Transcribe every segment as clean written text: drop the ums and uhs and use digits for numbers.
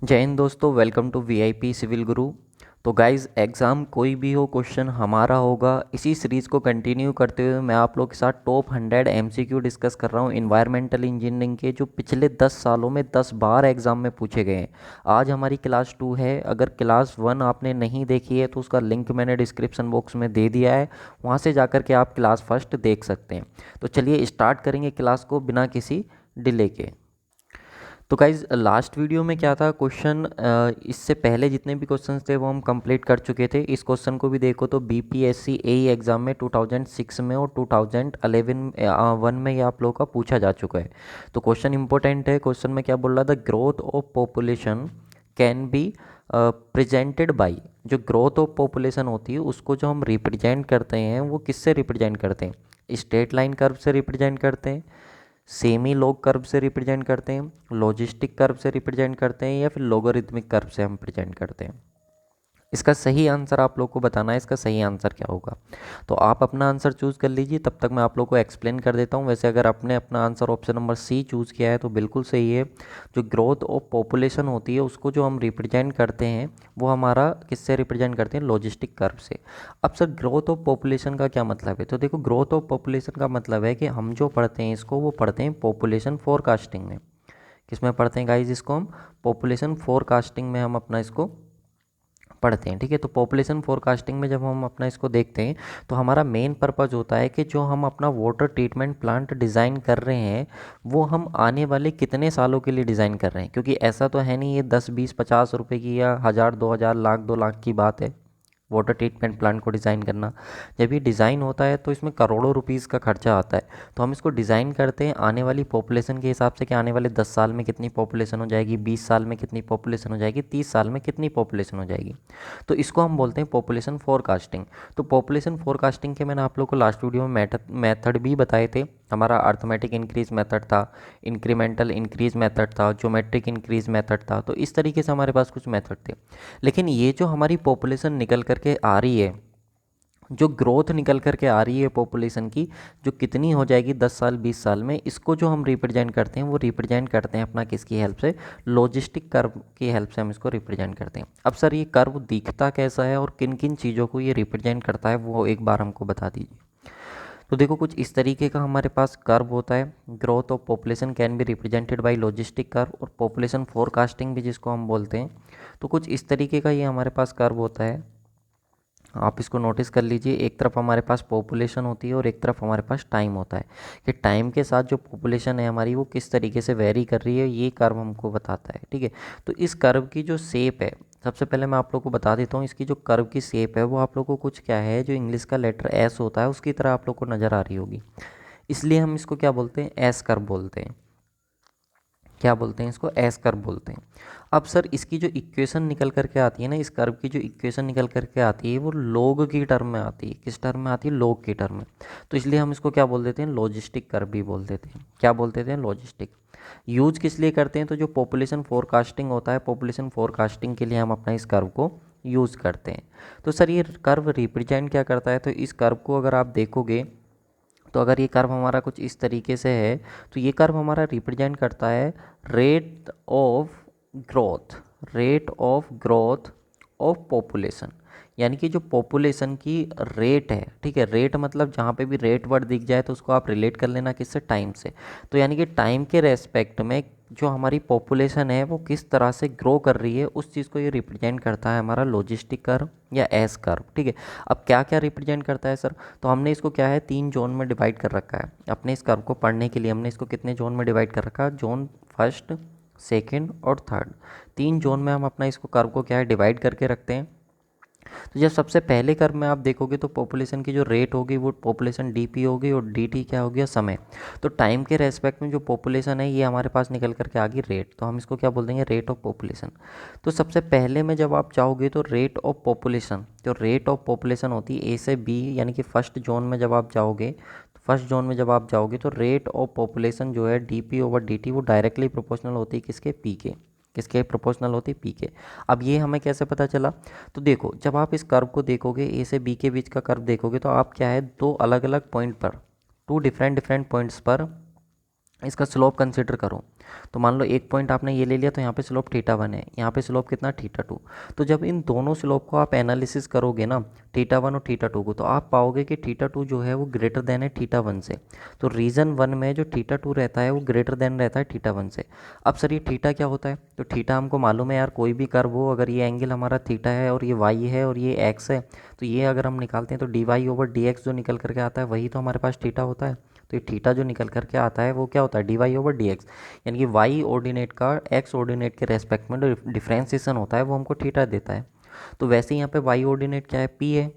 जय हिंद दोस्तों, welcome to VIP civil गुरु। तो गाइस, एग्ज़ाम कोई भी हो, क्वेश्चन हमारा होगा। इसी सीरीज़ को कंटिन्यू करते हुए मैं आप लोग के साथ टॉप 100 एमसीक्यू डिस्कस कर रहा हूँ इन्वायरमेंटल इंजीनियरिंग के, जो पिछले 10 सालों में 10 बार एग्ज़ाम में पूछे गए हैं। आज हमारी क्लास 2 है। अगर क्लास 1 आपने नहीं देखी है तो उसका लिंक मैंने डिस्क्रिप्शन बॉक्स में दे दिया है, वहाँ से जाकर के आप क्लास फर्स्ट देख सकते हैं। तो चलिए स्टार्ट करेंगे क्लास को बिना किसी डिले के। तो गाइज, लास्ट वीडियो में क्या था, क्वेश्चन इससे पहले जितने भी क्वेश्चंस थे वो हम कंप्लीट कर चुके थे। इस क्वेश्चन को भी देखो तो बीपीएससी एई एग्ज़ाम में 2006 में और 2011 में ये आप लोगों का पूछा जा चुका है। तो क्वेश्चन इंपॉर्टेंट है। क्वेश्चन में क्या बोल रहा था, growth of population can be presented by. जो ग्रोथ ऑफ पॉपुलेशन होती है उसको जो हम रिप्रेजेंट करते हैं वो किससे रिप्रेजेंट करते हैं? स्ट्रेट लाइन कर्व से रिप्रेजेंट करते हैं, सेमी लॉग कर्व से रिप्रेजेंट करते हैं, लॉजिस्टिक कर्व से रिप्रेजेंट करते हैं, या फिर लोगरिथमिक कर्व से हम प्रेजेंट करते हैं। इसका सही आंसर आप लोग को बताना है, इसका सही आंसर क्या होगा। तो आप अपना आंसर चूज़ कर लीजिए, तब तक मैं आप लोग को एक्सप्लेन कर देता हूँ। वैसे अगर आपने अपना answer option number C choose किया है तो बिल्कुल सही है। जो ग्रोथ ऑफ पॉपुलेशन होती है उसको जो हम रिप्रेजेंट करते हैं वो हमारा किससे रिप्रेजेंट करते हैं? लॉजिस्टिक कर्व से। अब सर, ग्रोथ ऑफ पॉपुलेशन का क्या मतलब है? तो देखो, ग्रोथ ऑफ पॉपुलेशन का मतलब है कि हम जो पढ़ते हैं इसको, वो पढ़ते हैं पॉपुलेशन फोरकास्टिंग में। किस में पढ़ते हैं गाइज इसको? हम पॉपुलेशन फोरकास्टिंग में हम अपना इसको पढ़ते हैं। ठीक है, तो पॉपुलेशन फोरकास्टिंग में जब हम अपना इसको देखते हैं तो हमारा मेन पर्पज़ होता है कि जो हम अपना वाटर ट्रीटमेंट प्लांट डिज़ाइन कर रहे हैं वो हम आने वाले कितने सालों के लिए डिज़ाइन कर रहे हैं। क्योंकि ऐसा तो है नहीं ये 10 20 50 रुपए की या 1000 2000 लाख 2 लाख की बात है वाटर ट्रीटमेंट प्लांट को डिज़ाइन करना। जब ये डिज़ाइन होता है तो इसमें करोड़ों रुपीज़ का खर्चा आता है। तो हम इसको डिज़ाइन करते हैं आने वाली पॉपुलेशन के हिसाब से कि आने वाले 10 साल में कितनी पॉपुलेशन हो जाएगी, 20 साल में कितनी पॉपुलेशन हो जाएगी, 30 साल में कितनी पॉपुलेशन हो जाएगी। तो इसको हम बोलते हैं पॉपुलेशन फोरकास्टिंग। तो पॉपुलेशन फोरकास्टिंग के मैंने आप लोग को लास्ट वीडियो में मेथड भी बताए थे। हमारा अर्थमेटिक इंक्रीज मेथड था, इंक्रीमेंटल इंक्रीज मेथड था, ज्योमेट्रिक इंक्रीज मेथड था। तो इस तरीके से हमारे पास कुछ मेथड थे। लेकिन ये जो हमारी पॉपुलेशन निकल करके आ रही है, जो ग्रोथ निकल करके आ रही है पॉपुलेशन की, जो कितनी हो जाएगी 10 साल 20 साल में, इसको जो हम रिप्रेजेंट करते हैं वो रिप्रेजेंट करते हैं अपना किसकी हेल्प से? लॉजिस्टिक कर्व की हेल्प से हम इसको रिप्रेजेंट करते हैं। अब सर, ये कर्व दिखता कैसा है और किन किन चीज़ों को ये रिप्रेजेंट करता है वो एक बार हमको बता दीजिए। तो देखो, कुछ इस तरीके का हमारे पास कर्व होता है। Growth of population can be represented by logistic curve, और पॉपुलेशन फोरकास्टिंग भी जिसको हम बोलते हैं। तो कुछ इस तरीके का ये हमारे पास कर्व होता है। आप इसको नोटिस कर लीजिए, एक तरफ हमारे पास पॉपुलेशन होती है और एक तरफ हमारे पास टाइम होता है, कि टाइम के साथ जो पॉपुलेशन है हमारी वो किस तरीके से वेरी कर रही है, ये कर्व हमको बताता है। ठीक है, तो इस कर्व की जो शेप है, सबसे पहले मैं आप लोग को बता देता हूँ इसकी जो कर्व की शेप है वो आप लोग को कुछ क्या है, जो इंग्लिश का लेटर एस होता है उसकी तरह आप लोग को नज़र आ रही होगी। इसलिए हम इसको क्या बोलते हैं? एस कर्व बोलते हैं। क्या बोलते हैं इसको? एस कर्व बोलते हैं। अब सर, इसकी जो इक्वेशन निकल करके आती है ना, इस कर्व की जो इक्वेशन निकल करके आती है वो लोग की टर्म में आती है। किस टर्म में आती है? लोग की टर्म में। तो इसलिए हम इसको क्या बोल देते हैं? लॉजिस्टिक कर्व भी बोल देते हैं। क्या बोल देते हैं? लॉजिस्टिक। यूज किस लिए करते हैं? तो जो पॉपुलेशन फोरकास्टिंग होता है, पॉपुलेशन फोरकास्टिंग के लिए हम अपना इस कर्व को यूज़ करते हैं। तो सर, ये कर्व रिप्रेजेंट क्या करता है? तो इस कर्व को अगर आप देखोगे तो अगर ये कर्व हमारा कुछ इस तरीके से है तो ये कर्व हमारा रिप्रेजेंट करता है rate of growth, rate of growth of population. यानी कि जो पॉपुलेशन की रेट है, ठीक है, रेट मतलब जहाँ पे भी रेट वर्ड दिख जाए तो उसको आप रिलेट कर लेना किससे? टाइम से। तो यानी कि टाइम के रेस्पेक्ट में जो हमारी पॉपुलेशन है वो किस तरह से ग्रो कर रही है, उस चीज़ को ये रिप्रेजेंट करता है हमारा लॉजिस्टिक कर्व या एस कर्व। ठीक है, अब क्या क्या रिप्रेजेंट करता है सर? तो हमने इसको क्या है, 3 जोन में डिवाइड कर रखा है। अपने इस कर्व को पढ़ने के लिए हमने इसको कितने जोन में डिवाइड कर रखा है? जोन फर्स्ट, सेकेंड और थर्ड, 3 जोन में हम अपना इसको कर्व को क्या है, डिवाइड करके रखते हैं। तो जब सबसे पहले कर्व में आप देखोगे तो पॉपुलेशन की जो रेट होगी वो पॉपुलेशन डीपी होगी, और डीटी क्या हो गया? समय। तो टाइम के रेस्पेक्ट में जो पॉपुलेशन है ये हमारे पास निकल करके आ गई रेट, तो हम इसको क्या बोल देंगे? Rate of population. तो सबसे पहले में जब आप चाहोगे तो रेट ऑफ पॉपुलेशन, जो रेट ऑफ पॉपुलेशन होती है ए से बी, यानी कि फर्स्ट जोन में जब आप जाओगे, तो फर्स्ट जोन में जब आप जाओगे तो रेट ऑफ पॉपुलेशन जो है डीपी ओवर डीटी वो डायरेक्टली प्रोपोर्शनल होती है किसके? पी के। किसके प्रोपोर्शनल होती है? पी के। अब ये हमें कैसे पता चला? तो देखो, जब आप इस कर्व को देखोगे, ए से बी के बीच का कर्व देखोगे, तो आप क्या है, दो अलग अलग पॉइंट पर, टू डिफरेंट डिफरेंट पॉइंट्स पर इसका स्लोप कंसिडर करो। तो मान लो एक पॉइंट आपने ये ले लिया, तो यहाँ पे स्लोप थीटा 1 है, यहाँ पे स्लोप कितना थीटा 2। तो जब इन दोनों स्लोप को आप एनालिसिस करोगे ना, थीटा 1 और थीटा 2 को, तो आप पाओगे कि थीटा 2 जो है वो ग्रेटर देन है थीटा 1 से। तो रीज़न 1 में जो थीटा 2 रहता है वो ग्रेटर देन रहता है थीटा 1 से। अब सर ये थीटा क्या होता है? तो थीटा हमको मालूम है यार, कोई भी कर्व हो, अगर ये एंगल हमारा थीटा है और ये वाई है और ये एक्स है, तो ये अगर हम निकालते हैं तो d y over d x जो निकल करके आता है वही तो हमारे पास थीटा होता है। तो ये थीटा जो निकल करके आता है वो क्या होता है? D y over d x, यानी कि वाई ऑर्डिनेट का एक्स ऑर्डिनेट के रेस्पेक्ट में जो डिफ्रेंसिएशन होता है वो हमको थीटा देता है। तो वैसे ही यहाँ पे वाई ऑर्डिनेट क्या है? पी है,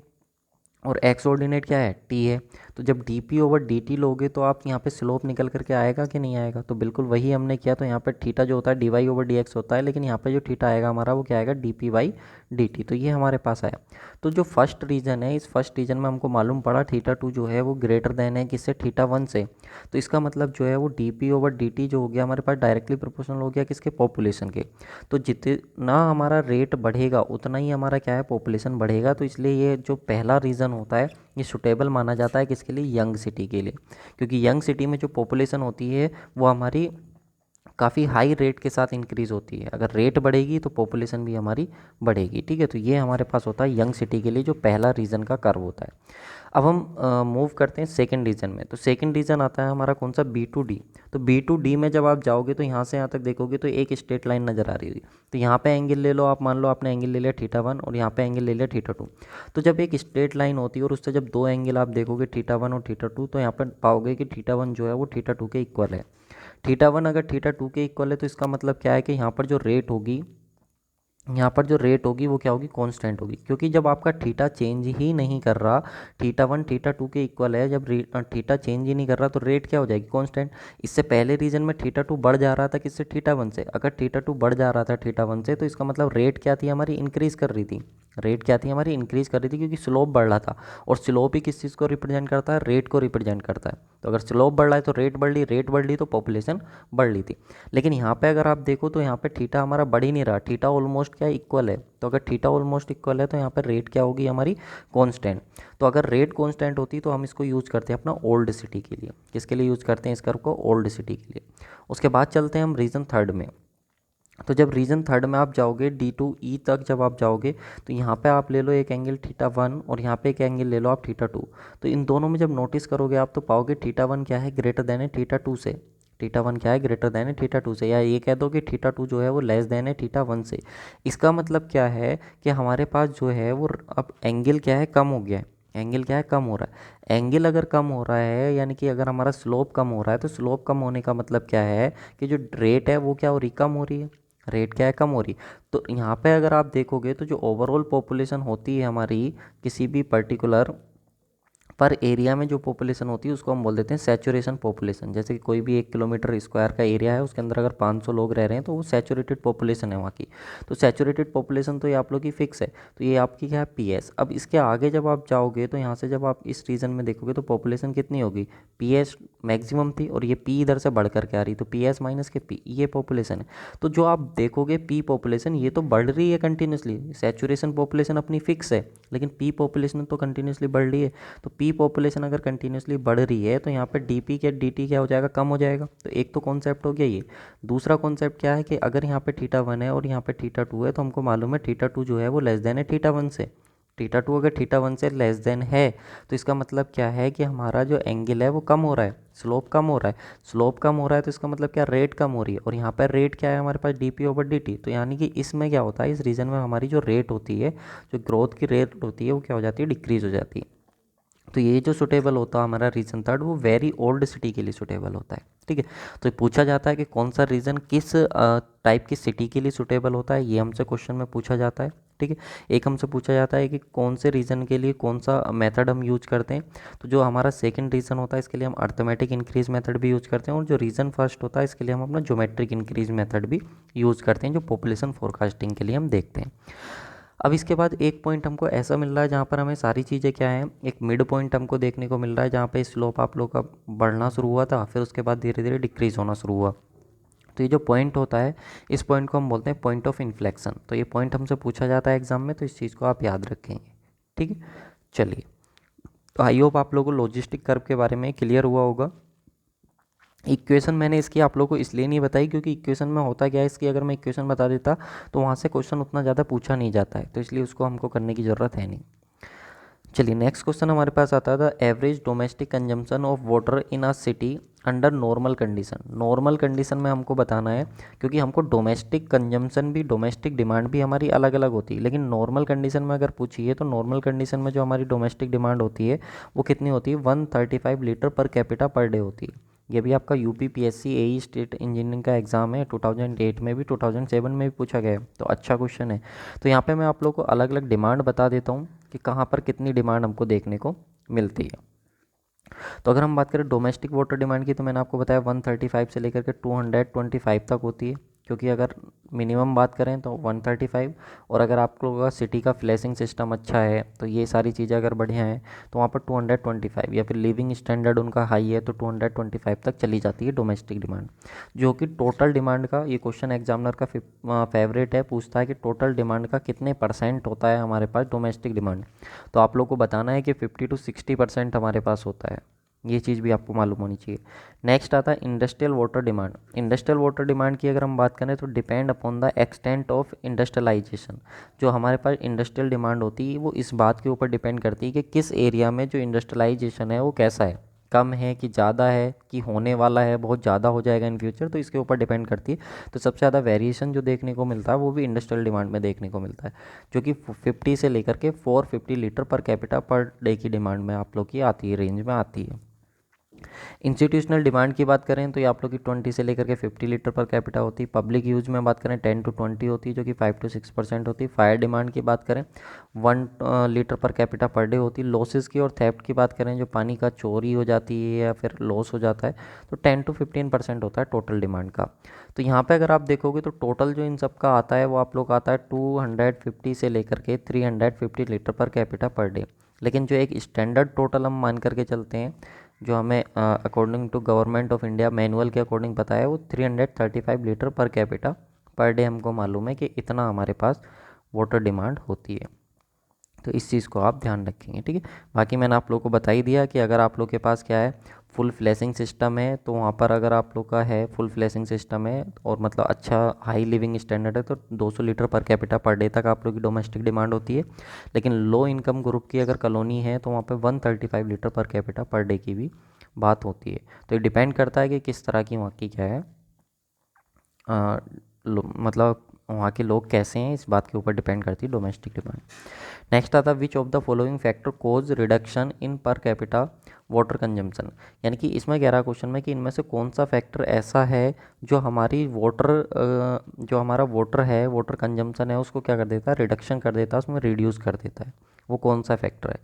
और एक्स ऑर्डिनेट क्या है? टी है। तो जब D P over D T लोगे तो आप यहाँ पे स्लोप निकल करके आएगा कि नहीं आएगा? तो बिल्कुल वही हमने किया। तो यहाँ पे थीटा जो होता है d y over d x होता है, लेकिन यहाँ पे जो थीटा आएगा हमारा वो क्या आएगा? D p y d T. तो ये हमारे पास आया। तो जो फर्स्ट रीजन है, इस फर्स्ट रीजन में हमको मालूम पड़ा थीटा 2 जो है वो ग्रेटर देन है किससे? थीटा 1 से। तो इसका मतलब जो है वो D P over D T जो हो गया हमारे पास डायरेक्टली प्रोपोर्शनल हो गया किसके? पॉपुलेशन के। तो जितना हमारा रेट बढ़ेगा उतना ही हमारा क्या है? पॉपुलेशन बढ़ेगा। तो इसलिए ये जो पहला रीज़न होता है ये सुटेबल माना जाता है किसके लिए? यंग सिटी के लिए। क्योंकि यंग सिटी में जो पॉपुलेशन होती है वो हमारी काफ़ी हाई रेट के साथ इंक्रीज़ होती है। अगर रेट बढ़ेगी तो पॉपुलेशन भी हमारी बढ़ेगी। ठीक है, तो ये हमारे पास होता है यंग सिटी के लिए जो पहला रीज़न का कर्व होता है। अब हम मूव करते हैं सेकंड रीजन में। तो सेकंड रीजन आता है हमारा कौन सा? B two D. तो बी टू डी में जब आप जाओगे तो यहाँ से यहाँ तक देखोगे तो एक स्ट्रेट लाइन नज़र आ रही होगी। तो यहाँ पे एंगल ले लो, आप मान लो आपने एंगल ले लिया थीटा 1 और यहाँ पे एंगल ले लिया थीटा 2। तो जब एक स्ट्रेट लाइन होती है और उससे जब दो एंगल आप देखोगे थीटा 1 और थीटा 2, तो यहाँ पर पाओगे कि थीटा 1 जो है वो थीटा 2 के इक्वल है। थीटा 1 अगर थीटा 2 के इक्वल है तो इसका मतलब क्या है कि यहाँ पर जो रेट होगी, यहाँ पर जो रेट होगी वो क्या होगी? कांस्टेंट होगी। क्योंकि जब आपका थीटा चेंज ही नहीं कर रहा, थीटा 1 थीटा 2 के इक्वल है, जब थीटा चेंज ही नहीं कर रहा तो रेट क्या हो जाएगी? कांस्टेंट। इससे पहले रीजन में थीटा 2 बढ़ जा रहा था किससे? थीटा 1 से। अगर थीटा 2 बढ़ जा रहा था थीटा 1 से तो इसका मतलब रेट क्या थी? हमारी इंक्रीज़ कर रही थी। रेट क्या थी? हमारी इंक्रीज़ कर रही थी, क्योंकि स्लोप बढ़ रहा था। और स्लोप ही किस चीज़ को रिप्रेजेंट करता है? रेट को रिप्रेजेंट करता है। तो अगर स्लोप बढ़ रहा है तो रेट बढ़ रही, रेट बढ़ रही तो पॉपुलेशन बढ़ रही थी। लेकिन यहाँ पे अगर आप देखो तो यहाँ पे थीटा हमारा बढ़ ही नहीं रहा, थीटा ऑलमोस्ट क्या इक्वल है। तो अगर थीटा ऑलमोस्ट इक्वल है तो यहाँ पर रेट क्या होगी? हमारी कांस्टेंट। तो अगर रेट कांस्टेंट होती तो हम इसको यूज़ करते हैं अपना ओल्ड सिटी के लिए। किसके लिए यूज़ करते हैं इस कर्व को? ओल्ड सिटी के लिए। उसके बाद चलते हैं हम रीजन थर्ड में। तो जब रीजन थर्ड में आप जाओगे डी टू ई तक जब आप जाओगे तो यहाँ पे आप ले लो एक एंगल थीटा 1 और यहाँ पे एक एंगल ले लो आप थीटा 2। तो इन दोनों में जब नोटिस करोगे आप तो पाओगे थीटा 1 क्या है? ग्रेटर देन है थीटा 2 से। थीटा 1 क्या है? ग्रेटर देन है थीटा 2 से। या ये कह दो कि थीटा 2 जो है वो लेस देन है थीटा 1 से। इसका मतलब क्या है कि हमारे पास जो है वो अब एंगल क्या है? कम हो गया है। एंगल क्या है? कम हो रहा है। एंगल अगर कम हो रहा है यानी कि अगर हमारा स्लोप कम हो रहा है, तो स्लोप कम होने का मतलब क्या है कि जो रेट है वो क्या हो रही? कम हो रही है। रेट क्या है? कम हो रही। तो यहाँ पे अगर आप देखोगे तो जो ओवरऑल पॉपुलेशन होती है हमारी किसी भी पर्टिकुलर पर एरिया में जो पॉपुलेशन होती है उसको हम बोल देते हैं सैचुरेशन पॉपुलेशन। जैसे कि कोई भी 1 किलोमीटर स्क्वायर का एरिया है, उसके अंदर अगर 500 लोग रह रहे हैं तो वो सैचुरेटेड पॉपुलेशन है वहाँ की। तो सैचुरेटेड पॉपुलेशन तो ये आप लोग की फिक्स है। तो ये आपकी क्या है? पीएस। अब इसके आगे जब आप जाओगे तो यहाँ से जब आप इस रीजन में देखोगे तो पॉपुलेशन कितनी होगी? पीएस मैक्सिमम थी और ये पी इधर से बढ़ करके आ रही, तो पीएस माइनस के पी, ये पॉपुलेशन है। तो जो आप देखोगे पी पॉपुलेशन ये तो बढ़ रही है कंटिन्यूसली। सैचुरेशन पॉपुलेशन अपनी फिक्स है, लेकिन पी पॉपुलेशन तो कंटिन्यूसली बढ़ रही है। तो पी पॉपुलेशन अगर कंटिन्यूसली बढ़ रही है तो यहाँ पर डीपी क्या डीटी क्या हो जाएगा? कम हो जाएगा। तो एक तो कॉन्सेप्ट हो गया ये। दूसरा कॉन्सेप्ट क्या है कि अगर यहाँ पे थीटा 1 है और यहाँ पे थीटा 2 है तो हमको मालूम है थीटा 2 जो है वो लेस देन है थीटा 1 से। थीटा 2 अगर थीटा 1 से लेस देन है तो इसका मतलब क्या है कि हमारा जो एंगल है वो कम हो रहा है, स्लोप कम हो रहा है। स्लोप कम हो रहा है तो इसका मतलब क्या? रेट कम हो रही है। और यहाँ पर रेट क्या है हमारे पास? D P over D T. तो यानी कि इसमें क्या होता है? इस रीजन में हमारी जो रेट होती है, जो ग्रोथ की रेट होती है वो क्या हो जाती है? डिक्रीज़ हो जाती है। तो ये जो सुटेबल होता है हमारा रीजन थर्ड वो वेरी ओल्ड सिटी के लिए सुटेबल होता है। ठीक है, तो पूछा जाता है कि कौन सा रीजन किस टाइप की सिटी के लिए सुटेबल होता है, ये हमसे क्वेश्चन में पूछा जाता है। ठीक है, एक हमसे पूछा जाता है कि कौन से रीजन के लिए कौन सा मेथड हम यूज करते हैं। तो जो हमारा सेकंड रीजन होता है इसके लिए हम अर्थमेटिक इंक्रीज मेथड भी यूज करते हैं, और जो रीजन फर्स्ट होता है इसके लिए हम अपना ज्योमेट्रिक इंक्रीज मेथड भी यूज करते हैं, जो पॉपुलेशन फोरकास्टिंग के लिए हम देखते हैं। अब इसके बाद एक पॉइंट हमको ऐसा मिल रहा है जहाँ पर हमें सारी चीज़ें क्या हैं, एक मिड पॉइंट हमको देखने को मिल रहा है जहाँ पे स्लोप आप लोग का बढ़ना शुरू हुआ था, फिर उसके बाद धीरे धीरे डिक्रीज़ होना शुरू हुआ। तो ये जो पॉइंट होता है इस पॉइंट को हम बोलते हैं पॉइंट ऑफ इन्फ्लेक्शन। तो ये पॉइंट हमसे पूछा जाता है एग्जाम में, तो इस चीज़ को आप याद रखेंगे। ठीक है, चलिए, तो आई होप आप लोगों को लॉजिस्टिक कर्व के बारे में क्लियर हुआ होगा। इक्वेशन मैंने इसकी आप लोगों को इसलिए नहीं बताई क्योंकि इक्वेशन में होता क्या है इसकी, अगर मैं इक्वेशन बता देता तो वहाँ से क्वेश्चन उतना ज़्यादा पूछा नहीं जाता है, तो इसलिए उसको हमको करने की ज़रूरत है नहीं। चलिए नेक्स्ट क्वेश्चन हमारे पास आता है, the average domestic consumption of water in a city under normal condition. Normal condition में हमको बताना है क्योंकि हमको डोमेस्टिक कंजम्पशन भी, डोमेस्टिक डिमांड भी हमारी अलग अलग होती है, लेकिन नॉर्मल कंडीशन में अगर पूछिए तो नॉर्मल कंडीशन में जो हमारी डोमेस्टिक डिमांड होती है वो कितनी होती है, 135 litre per capita per day होती है। ये भी आपका यूपी पीएससी एई स्टेट इंजीनियरिंग का एग्ज़ाम है, 2008 में भी 2007 में भी पूछा गया है, तो अच्छा क्वेश्चन है। तो यहाँ पे मैं आप लोग को अलग अलग डिमांड बता देता हूँ कि कहाँ पर कितनी डिमांड हमको देखने को मिलती है। तो अगर हम बात करें डोमेस्टिक वाटर डिमांड की, तो मैंने आपको बताया 135 से लेकर के 225 तक होती है, क्योंकि अगर मिनिमम बात करें तो 135, और अगर आप लोगों का सिटी का फ्लैशिंग सिस्टम अच्छा है तो ये सारी चीज़ें अगर बढ़िया हैं तो वहाँ पर 225, या फिर लिविंग स्टैंडर्ड उनका हाई है तो 225 तक चली जाती है डोमेस्टिक डिमांड। जो कि टोटल डिमांड का, ये क्वेश्चन एग्जामिनर का फेवरेट है, पूछता है कि टोटल डिमांड का कितने परसेंट होता है हमारे पास डोमेस्टिक डिमांड। तो आप लोग को बताना है कि 50 to 60% हमारे पास होता है, ये चीज़ भी आपको मालूम होनी चाहिए। नेक्स्ट आता है industrial water demand. Industrial water demand की अगर हम बात करें तो depend upon the extent of industrialisation. जो हमारे पास इंडस्ट्रियल डिमांड होती है वो इस बात के ऊपर डिपेंड करती है कि किस एरिया में जो इंडस्ट्रियलाइजेशन है वो कैसा है, कम है कि ज़्यादा है कि होने वाला है, बहुत ज़्यादा हो जाएगा इन फ्यूचर, तो इसके ऊपर डिपेंड करती है। तो सबसे ज़्यादा वेरिएशन जो देखने को मिलता है वो भी इंडस्ट्रियल डिमांड में देखने को मिलता है, जो कि 50 से लेकर के 450 litre per capita per day की डिमांड में आप लोग की आती है, रेंज में आती है। इंस्टीट्यूशनल डिमांड की बात करें तो ये आप लोग की 20 से लेकर के 50 लीटर पर कैपिटा होती है। पब्लिक यूज में बात करें 10 to 20 होती है, जो कि 5 to 6% होती है। फायर डिमांड की बात करें 1 litre per capita per day होती है। लॉसेस की और थेफ्ट की बात करें, जो पानी का चोरी हो जाती है या फिर लॉस हो जाता है, तो 10 to 15% होता है टोटल डिमांड का। तो यहाँ पे अगर आप देखोगे तो टोटल जो इन सब का आता है वो आप लोग आता है 250 से लेकर के 350 litre per capita per day. लेकिन जो एक स्टैंडर्ड टोटल हम मान करके चलते हैं, जो हमें according to government of India manual के अकॉर्डिंग पता है, वो 335 litre per capita per day हमको मालूम है कि इतना हमारे पास वाटर डिमांड होती है। तो इस चीज़ को आप ध्यान रखेंगे, ठीक है। बाकी मैंने आप लोग को बता ही दिया कि अगर आप लोग के पास क्या है, फुल फ्लैशिंग सिस्टम है, तो वहाँ पर अगर आप लोग का है फुल फ्लैशिंग सिस्टम है और मतलब अच्छा हाई लिविंग स्टैंडर्ड है, तो 200 litre per capita per day तक आप लोग की डोमेस्टिक डिमांड होती है। लेकिन लो इनकम ग्रुप की अगर कॉलोनी है तो वहाँ पर 135 litre per capita per day की भी बात होती है। तो ये डिपेंड करता है कि किस तरह की वहाँ की क्या है, मतलब वहाँ के लोग कैसे हैं, इस बात के ऊपर डिपेंड करती है डोमेस्टिक डिमांड। नेक्स्ट आता है which of the following factor cause reduction in per capita water consumption. यानी कि इसमें कह रहा क्वेश्चन में कि इनमें से कौन सा फैक्टर ऐसा है जो हमारी जो हमारा वाटर है, वाटर कंजम्पशन है, उसको क्या कर देता है, रिडक्शन कर देता है, उसमें रिड्यूस कर देता है। वो कौन सा फैक्टर है?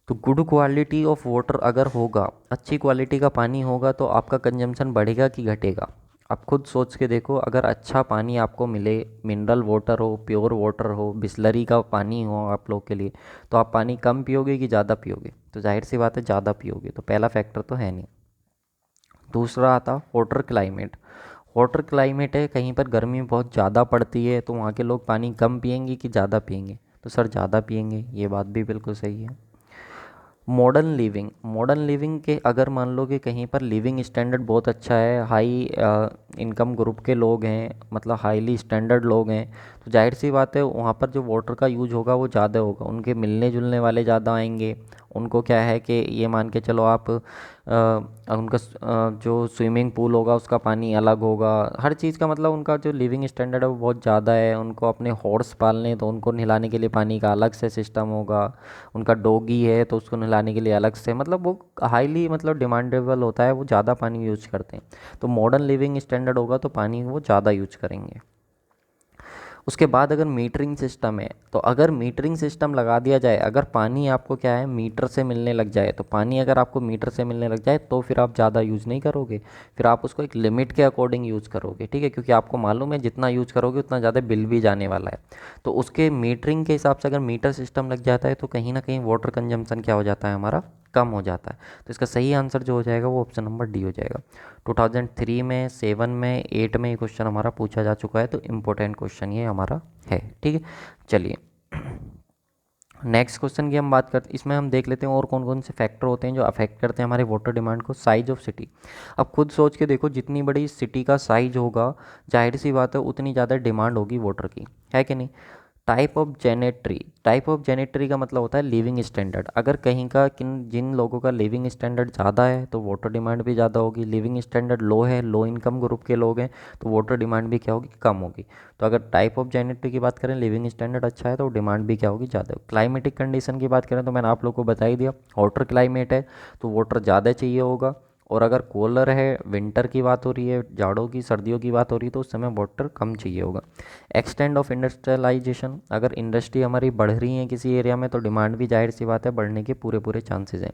तो गुड क्वालिटी ऑफ वाटर अगर होगा, अच्छी क्वालिटी का पानी होगा, तो आपका कंजम्पशन बढ़ेगा कि घटेगा? आप खुद सोच के देखो, अगर अच्छा पानी आपको मिले, मिनरल वाटर हो, प्योर वाटर हो, बिस्लरी का पानी हो आप लोग के लिए, तो आप पानी कम पियोगे कि ज़्यादा पियोगे? तो जाहिर सी बात है ज़्यादा पियोगे, तो पहला फैक्टर तो है नहीं। दूसरा आता वाटर क्लाइमेट। वाटर क्लाइमेट है, कहीं पर गर्मी बहुत ज़्यादा पड़ती है तो वहाँ के लोग पानी कम पियेंगे कि ज़्यादा पियेंगे? तो सर ज़्यादा पियेंगे, ये बात भी बिल्कुल सही है। मॉडर्न लिविंग, मॉडर्न लिविंग के अगर मान लो कि कहीं पर लिविंग स्टैंडर्ड बहुत अच्छा है, हाई इनकम ग्रुप के लोग हैं, मतलब हाईली स्टैंडर्ड लोग हैं, तो जाहिर सी बात है वहाँ पर जो वाटर का यूज होगा वो ज़्यादा होगा, उनके मिलने जुलने वाले ज़्यादा आएंगे। उनको क्या है कि ये मान के चलो आप उनका जो स्विमिंग पूल होगा उसका पानी अलग होगा, हर चीज़ का मतलब उनका जो लिविंग स्टैंडर्ड है वो बहुत ज़्यादा है। उनको अपने हॉर्स पालने तो उनको नहलाने के लिए पानी का अलग से सिस्टम होगा। उनका डॉगी है तो उसको नहलाने के लिए अलग से, मतलब वो हाईली मतलब डिमांडेबल होता है, वो ज़्यादा पानी यूज करते हैं। तो मॉडर्न लिविंग स्टैंडर्ड होगा तो पानी वो ज़्यादा यूज करेंगे। उसके बाद अगर मीटरिंग सिस्टम है, तो अगर मीटरिंग सिस्टम लगा दिया जाए, अगर पानी आपको क्या है मीटर से मिलने लग जाए, तो पानी अगर आपको मीटर से मिलने लग जाए तो फिर आप ज़्यादा यूज़ नहीं करोगे, फिर आप उसको एक लिमिट के अकॉर्डिंग यूज़ करोगे, ठीक है, क्योंकि आपको मालूम है जितना यूज़ करोगे उतना ज़्यादा बिल भी जाने वाला है। तो उसके मीटरिंग के हिसाब से अगर मीटर सिस्टम लग जाता है तो कहीं ना कहीं वाटर कंजम्पशन क्या हो जाता है, हमारा कम हो जाता है। तो इसका सही आंसर जो हो जाएगा वो ऑप्शन नंबर डी हो जाएगा। 2003 में, 7 में, 8 में ये क्वेश्चन हमारा पूछा जा चुका है, तो इम्पोर्टेंट क्वेश्चन ये हमारा है, ठीक है। चलिए नेक्स्ट क्वेश्चन की हम बात करते, इसमें हम देख लेते हैं और कौन कौन से फैक्टर होते हैं जो अफेक्ट करते हैं हमारे वाटर डिमांड को। साइज ऑफ सिटी, अब खुद सोच के देखो, जितनी बड़ी सिटी का साइज होगा, जाहिर सी बात है उतनी ज़्यादा डिमांड होगी वाटर की, है कि नहीं। टाइप ऑफ जेनेट्री, टाइप ऑफ जेनेट्री का मतलब होता है लिविंग स्टैंडर्ड। अगर कहीं का किन जिन लोगों का लिविंग स्टैंडर्ड ज़्यादा है तो वाटर डिमांड भी ज़्यादा होगी। लिविंग स्टैंडर्ड लो है, लो इनकम ग्रुप के लोग हैं, तो वाटर डिमांड भी क्या होगी, कम होगी। तो अगर टाइप ऑफ जेनेट्री की बात करें, लिविंग स्टैंडर्ड अच्छा है तो डिमांड भी क्या होगी, ज़्यादा होगी। क्लाइमेटिक कंडीशन की बात करें तो मैंने आप लोग को बता ही दिया, हॉटर क्लाइमेट है तो वाटर ज़्यादा चाहिए होगा। और अगर कूलर है, विंटर की बात हो रही है, जाड़ों की सर्दियों की बात हो रही है, तो उस समय वाटर कम चाहिए होगा। एक्सटेंड ऑफ इंडस्ट्रियलाइजेशन, अगर इंडस्ट्री हमारी बढ़ रही है किसी एरिया में तो डिमांड भी जाहिर सी बात है बढ़ने के पूरे पूरे चांसेस हैं।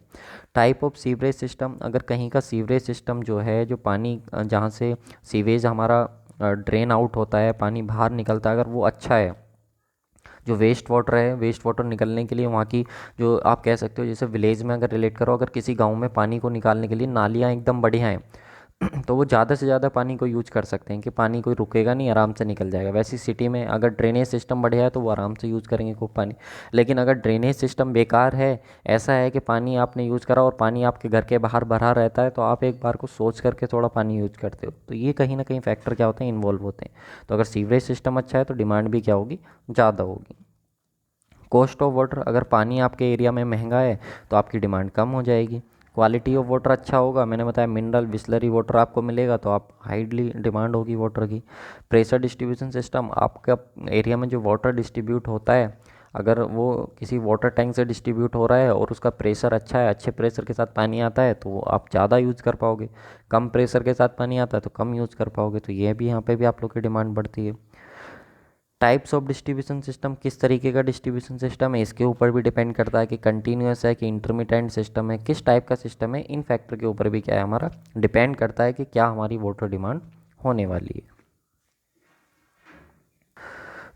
टाइप ऑफ सीवरेज सिस्टम, अगर कहीं का सीवरेज सिस्टम जो है, जो पानी जहाँ से सीवेज हमारा ड्रेन आउट होता है, पानी बाहर निकलता है, अगर वो अच्छा है, जो वेस्ट वाटर है, वेस्ट वाटर निकलने के लिए वहाँ की, जो आप कह सकते हो जैसे विलेज में अगर रिलेट करो, अगर किसी गांव में पानी को निकालने के लिए नालियाँ एकदम बढ़िया हैं तो वो ज़्यादा से ज़्यादा पानी को यूज कर सकते हैं कि पानी कोई रुकेगा नहीं, आराम से निकल जाएगा। वैसे सिटी में अगर ड्रेनेज सिस्टम बढ़िया है तो वो आराम से यूज़ करेंगे खूब पानी। लेकिन अगर ड्रेनेज सिस्टम बेकार है, ऐसा है कि पानी आपने यूज़ करा और पानी आपके घर के बाहर भरा रहता है, तो आप एक बार को सोच करके थोड़ा पानी यूज करते हो। तो ये कहीं ना कहीं फैक्टर क्या होते हैं, इन्वॉल्व होते हैं। तो अगर सीवरेज सिस्टम अच्छा है तो डिमांड भी क्या होगी, ज़्यादा होगी। कॉस्ट ऑफ वाटर, अगर पानी आपके एरिया में महंगा है तो आपकी डिमांड कम हो जाएगी। क्वालिटी ऑफ वाटर अच्छा होगा, मैंने बताया मिनरल बिस्लरी वाटर आपको मिलेगा तो आप हाईली डिमांड होगी वाटर की। प्रेशर डिस्ट्रीब्यूशन सिस्टम, आपका एरिया में जो वाटर डिस्ट्रीब्यूट होता है, अगर वो किसी वाटर टैंक से डिस्ट्रीब्यूट हो रहा है और उसका प्रेशर अच्छा है, अच्छे प्रेशर के साथ पानी आता है, तो वो आप ज़्यादा यूज़ कर पाओगे। कम प्रेशर के साथ पानी आता है तो कम यूज़ कर पाओगे। तो ये भी यहाँ पे भी आप लोग की डिमांड बढ़ती है। टाइप्स ऑफ डिस्ट्रीब्यूशन सिस्टम, किस तरीके का डिस्ट्रीब्यूशन सिस्टम है, इसके ऊपर भी डिपेंड करता है कि कंटिन्यूस है कि इंटरमिटेंट सिस्टम है, किस टाइप का सिस्टम है। इन फैक्टर के ऊपर भी क्या है हमारा डिपेंड करता है कि क्या हमारी वाटर डिमांड होने वाली है।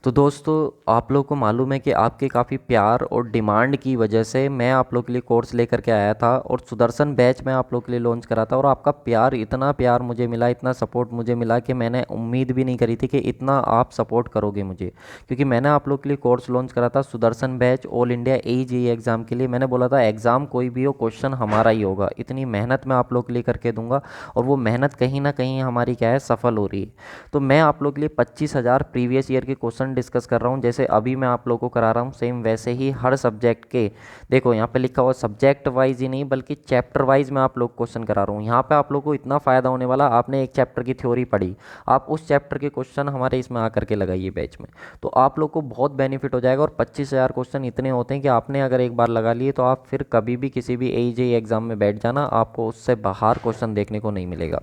तो दोस्तों, आप लोग को मालूम है कि आपके काफ़ी प्यार और डिमांड की वजह से मैं आप लोग के लिए कोर्स लेकर के आया था और सुदर्शन बैच मैं आप लोग के लिए लॉन्च करा था। और आपका प्यार, इतना प्यार मुझे मिला, इतना सपोर्ट मुझे मिला कि मैंने उम्मीद भी नहीं करी थी कि इतना आप सपोर्ट करोगे मुझे। क्योंकि मैंने आप लोग के लिए कोर्स लॉन्च करा था Sudarshan batch all India AJE exam के लिए। मैंने बोला था एग्ज़ाम कोई भी हो, क्वेश्चन हमारा ही होगा, इतनी मेहनत मैं आप लोग के लिए करके दूंगा। और वो मेहनत कहीं ना कहीं हमारी क्या है, सफल हो रही है। तो मैं आप लोग के लिए 25,000 प्रीवियस ईयर के क्वेश्चन डिस्कस कर रहा हूँ। जैसे अभी मैं आप लोगों को करा रहा हूँ सेम वैसे ही हर सब्जेक्ट के, देखो यहाँ पे लिखा हुआ सब्जेक्ट वाइज ही नहीं बल्कि चैप्टर वाइज मैं आप लोग क्वेश्चन करा रहा हूँ। यहाँ पे आप लोग को इतना फ़ायदा होने वाला, आपने एक चैप्टर की थ्योरी पढ़ी, आप उस चैप्टर के क्वेश्चन हमारे इसमें आकर के लगाइए बैच में, तो आप लोग को बहुत बेनिफिट हो जाएगा। और 25,000 क्वेश्चन इतने होते हैं कि आपने अगर एक बार लगा लिए तो आप फिर कभी भी किसी भी AJE एग्ज़ाम में बैठ जाना, आपको उससे बाहर क्वेश्चन देखने को नहीं मिलेगा।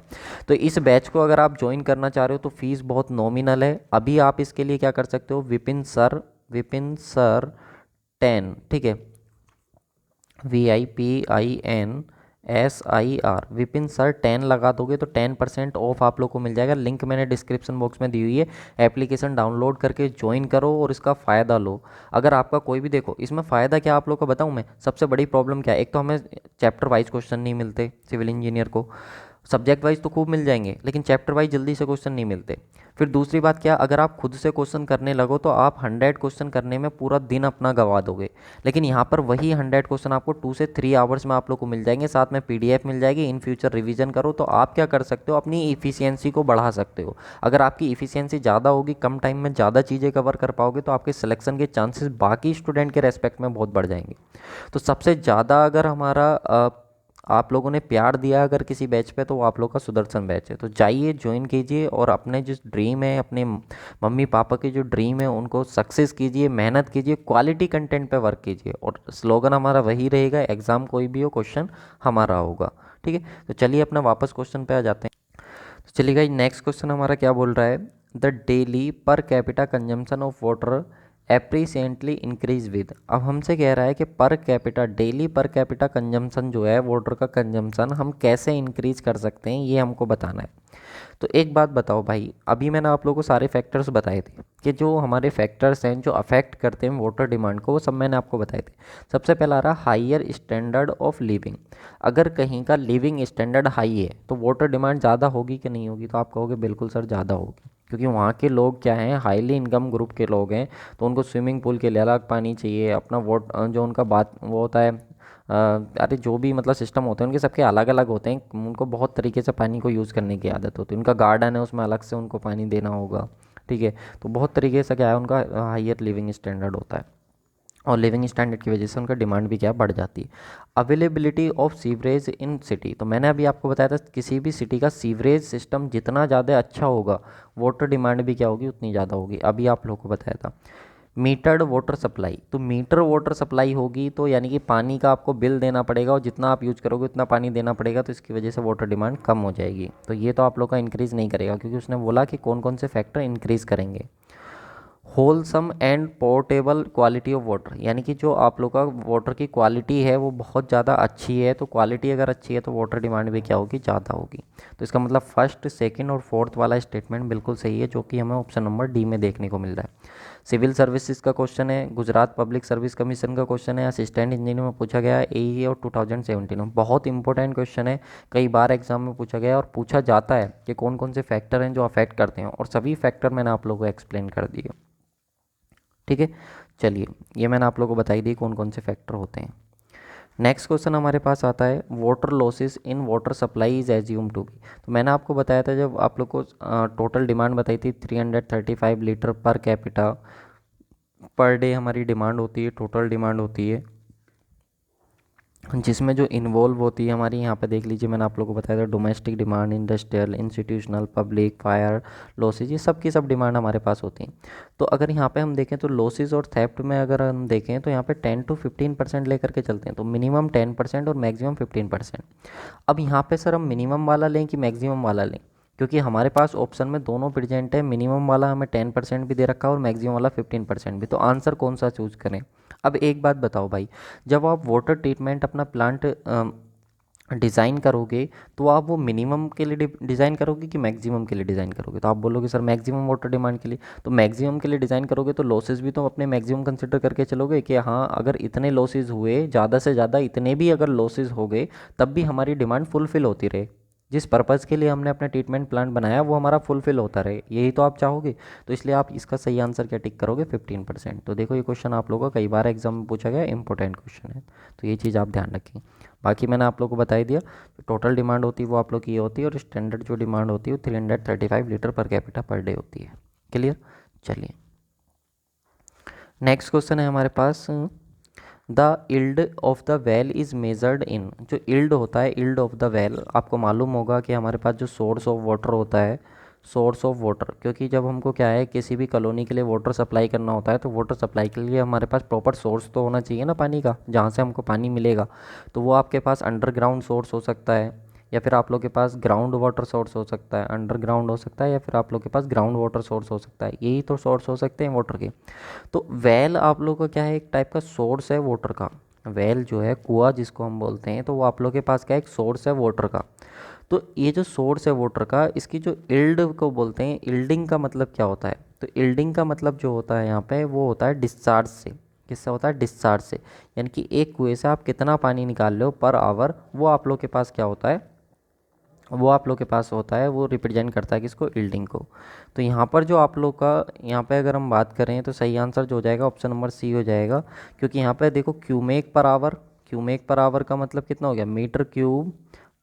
तो इस बैच को अगर आप ज्वाइन करना चाह रहे हो तो फीस बहुत नॉमिनल है। अभी आप इसके लिए क्या कर सकते हो, विपिन सर 10, ठीक है, VIPINSIR, विपिन सर 10 लगा दोगे तो 10% ऑफ आप लोग को मिल जाएगा। लिंक मैंने डिस्क्रिप्शन बॉक्स में दी हुई है, एप्लीकेशन डाउनलोड करके ज्वाइन करो और इसका फ़ायदा लो। अगर आपका कोई भी, देखो इसमें फ़ायदा क्या आप लोग को बताऊं मैं, सबसे बड़ी प्रॉब्लम क्या है, एक तो हमें चैप्टर वाइज क्वेश्चन नहीं मिलते सिविल इंजीनियर को, सब्जेक्ट वाइज तो खूब मिल जाएंगे लेकिन चैप्टर वाइज जल्दी से क्वेश्चन नहीं मिलते। फिर दूसरी बात क्या, अगर आप खुद से क्वेश्चन करने लगो तो आप 100 क्वेश्चन करने में पूरा दिन अपना गवा दोगे। लेकिन यहाँ पर वही 100 क्वेश्चन आपको 2 से 3 आवर्स में आप लोग को मिल जाएंगे, साथ में PDF मिल जाएगी। इन फ्यूचर रिवीजन करो तो आप क्या कर सकते हो, अपनी इफ़िशियंसी को बढ़ा सकते हो। अगर आपकी इफ़िशियंसी ज़्यादा होगी, कम टाइम में ज़्यादा चीज़ें कवर कर पाओगे, तो आपके सिलेक्शन के चांसेस बाकी स्टूडेंट के रेस्पेक्ट में बहुत बढ़ जाएंगे। तो सबसे ज़्यादा अगर हमारा आप लोगों ने प्यार दिया अगर किसी बैच पे, तो वो आप लोग का सुदर्शन बैच है। तो जाइए ज्वाइन कीजिए और अपने जिस ड्रीम है, अपने मम्मी पापा की जो ड्रीम है उनको सक्सेस कीजिए, मेहनत कीजिए, क्वालिटी कंटेंट पे वर्क कीजिए। और स्लोगन हमारा वही रहेगा, एग्ज़ाम कोई भी हो क्वेश्चन हमारा होगा, ठीक है। तो चलिए अपना वापस क्वेश्चन पे आ जाते हैं। तो चलिए गाइस, नेक्स्ट क्वेश्चन हमारा क्या बोल रहा है, the daily per capita consumption of water apparently increase with. अब हमसे कह रहा है कि per capita, daily per capita consumption जो है वाटर का कंजम्पशन हम कैसे इंक्रीज कर सकते हैं, ये हमको बताना है। तो एक बात बताओ भाई, अभी मैंने आप लोगों को सारे फैक्टर्स बताए थे कि जो हमारे फैक्टर्स हैं जो अफेक्ट करते हैं वाटर डिमांड को, वो सब मैंने आपको बताए थे। सबसे पहला आ रहा हाइयर स्टैंडर्ड ऑफ लिविंग। अगर कहीं का लिविंग स्टैंडर्ड हाई है तो वाटर डिमांड ज़्यादा होगी कि नहीं होगी, तो आप कहोगे बिल्कुल सर ज़्यादा होगी। क्योंकि वहाँ के लोग क्या हैं, हाईली इनकम ग्रुप के लोग हैं, तो उनको स्विमिंग पूल के लिए अलग पानी चाहिए, अपना जो उनका बात वो होता है, अरे जो भी मतलब सिस्टम होते हैं उनके सबके अलग अलग होते हैं, उनको बहुत तरीके से पानी को यूज़ करने की आदत होती है। उनका गार्डन है उसमें अलग से उनको पानी देना होगा, ठीक है। तो बहुत तरीके से क्या है, उनका हायर लिविंग स्टैंडर्ड होता है, और लिविंग स्टैंडर्ड की वजह से उनका डिमांड भी क्या बढ़ जाती है। Availability of sewerage in city, तो मैंने अभी आपको बताया था किसी भी सिटी का सीवरेज सिस्टम जितना ज़्यादा अच्छा होगा, वाटर डिमांड भी क्या होगी, उतनी ज़्यादा होगी। अभी आप लोगों को बताया था मीटर्ड वाटर सप्लाई, तो मीटर वाटर सप्लाई होगी तो यानी कि पानी का आपको बिल देना पड़ेगा, और जितना आप यूज करोगे उतना पानी देना पड़ेगा, तो इसकी वजह से वाटर डिमांड कम हो जाएगी। तो ये तो आप लोग का इंक्रीज़ नहीं करेगा, क्योंकि उसने बोला कि कौन कौन से फैक्टर इंक्रीज़ करेंगे। Wholesome and portable quality of water, यानी कि जो आप लोग का वाटर की क्वालिटी है वो बहुत ज़्यादा अच्छी है, तो क्वालिटी अगर अच्छी है तो वाटर डिमांड भी क्या होगी, ज़्यादा होगी। तो इसका मतलब फर्स्ट, सेकंड और फोर्थ वाला स्टेटमेंट बिल्कुल सही है, जो कि हमें ऑप्शन नंबर डी में देखने को मिल रहा है। सिविल सर्विसेज का क्वेश्चन है, गुजरात पब्लिक सर्विस कमीशन का क्वेश्चन है, असिस्टेंट इंजीनियर में पूछा गया है AE और 2017 में। बहुत इंपॉर्टेंट क्वेश्चन है, कई बार एग्जाम में पूछा गया है और पूछा जाता है कि कौन कौन से फैक्टर हैं जो अफेक्ट करते हैं, और सभी फैक्टर मैंने आप लोगों को एक्सप्लेन कर दिए, ठीक है। चलिए, ये मैंने आप लोगों को बताई दी कौन कौन से फैक्टर होते हैं। नेक्स्ट क्वेश्चन हमारे पास आता है, water losses in water supply is assume to be. तो मैंने आपको बताया था, जब आप लोग को टोटल डिमांड बताई थी 335 litre per capita per day हमारी डिमांड होती है, टोटल डिमांड होती है, जिसमें जो इन्वॉल्व होती है हमारी, यहाँ पे देख लीजिए मैंने आप लोगों को बताया था domestic demand, industrial, institutional, public, fire, losses, ये सब की सब डिमांड हमारे पास होती हैं। तो अगर यहाँ पे हम देखें तो लॉसेज और थेफ्ट में अगर हम देखें तो यहाँ पे 10 to 15% लेकर के चलते हैं, तो मिनिमम 10% और मैक्सिमम 15%। अब यहाँ पे सर हम मिनिमम वाला लें कि मैक्सिमम वाला लें, क्योंकि हमारे पास ऑप्शन में दोनों प्रेजेंट है, मिनिमम वाला हमें 10% भी दे रखा है और मैक्सिमम वाला 15% भी, तो आंसर कौन सा चूज करें। अब एक बात बताओ भाई, जब आप वाटर ट्रीटमेंट अपना प्लांट डिज़ाइन करोगे, तो आप वो मिनिमम के लिए डिज़ाइन करोगे कि मैक्सिमम के लिए डिज़ाइन करोगे, तो आप बोलोगे सर मैक्सिमम वाटर डिमांड के लिए। तो मैक्सिमम के लिए डिज़ाइन करोगे तो लॉसेस भी तो अपने मैक्सिमम कंसिडर करके चलोगे कि हाँ अगर इतने लॉसेस हुए, ज़्यादा से ज़्यादा इतने भी अगर लॉसेस हो गए, तब भी हमारी डिमांड फुलफिल होती रहे, जिस पर्पज़ के लिए हमने अपना ट्रीटमेंट प्लांट बनाया वो हमारा फुलफिल होता रहे, यही तो आप चाहोगे। तो इसलिए आप इसका सही आंसर क्या टिक करोगे, 15%। तो देखो ये क्वेश्चन आप लोगों का कई बार एग्जाम में पूछा गया, इंपॉर्टेंट क्वेश्चन है, तो ये चीज़ आप ध्यान रखें। बाकी मैंने आप लोग को बता ही दिया, टोटल डिमांड होती है वो आप लोग की ये होती है, और स्टैंडर्ड जो डिमांड होती है वो 335 litre per capita per day होती है। क्लियर। चलिए, नेक्स्ट क्वेश्चन है हमारे पास, the yield of the well is measured in. जो इल्ड होता है, इल्ड ऑफ द वेल, आपको मालूम होगा कि हमारे पास जो सोर्स ऑफ वाटर होता है, सोर्स ऑफ वाटर, क्योंकि जब हमको क्या है किसी भी कॉलोनी के लिए वाटर सप्लाई करना होता है, तो वाटर सप्लाई के लिए हमारे पास प्रॉपर सोर्स तो होना चाहिए ना पानी का, जहाँ से हमको पानी मिलेगा। तो वो आपके पास अंडरग्राउंड सोर्स हो सकता है, या फिर आप लोग के पास ग्राउंड वाटर सोर्स हो सकता है, अंडरग्राउंड हो सकता है, या फिर आप लोग के पास ग्राउंड वाटर सोर्स हो सकता है, यही तो सोर्स हो सकते हैं वाटर के। तो वेल आप लोगों का क्या है, एक टाइप का सोर्स है वाटर का। वेल जो है, कुआं जिसको हम बोलते हैं, तो वो आप लोग के पास क्या है, एक सोर्स है वाटर का। तो ये जो सोर्स है वाटर का, इसकी जो इल्ड को बोलते हैं, इल्डिंग का मतलब क्या होता है, तो इल्डिंग का मतलब जो होता है यहाँ पे वो होता है डिस्चार्ज से। किससे होता है, डिस्चार्ज से, यानी कि एक कुएं से आप कितना पानी निकाल रहे हो पर आवर, वो आप लोग के पास क्या होता है, वो आप लोग के पास होता है, वो रिप्रेजेंट करता है किसको, इल्डिंग को। तो यहाँ पर जो आप लोग का, यहाँ पे अगर हम बात करें तो सही आंसर जो हो जाएगा ऑप्शन नंबर सी हो जाएगा, क्योंकि यहाँ पे देखो cumec per hour, cumec per hour का मतलब कितना हो गया, मीटर क्यूब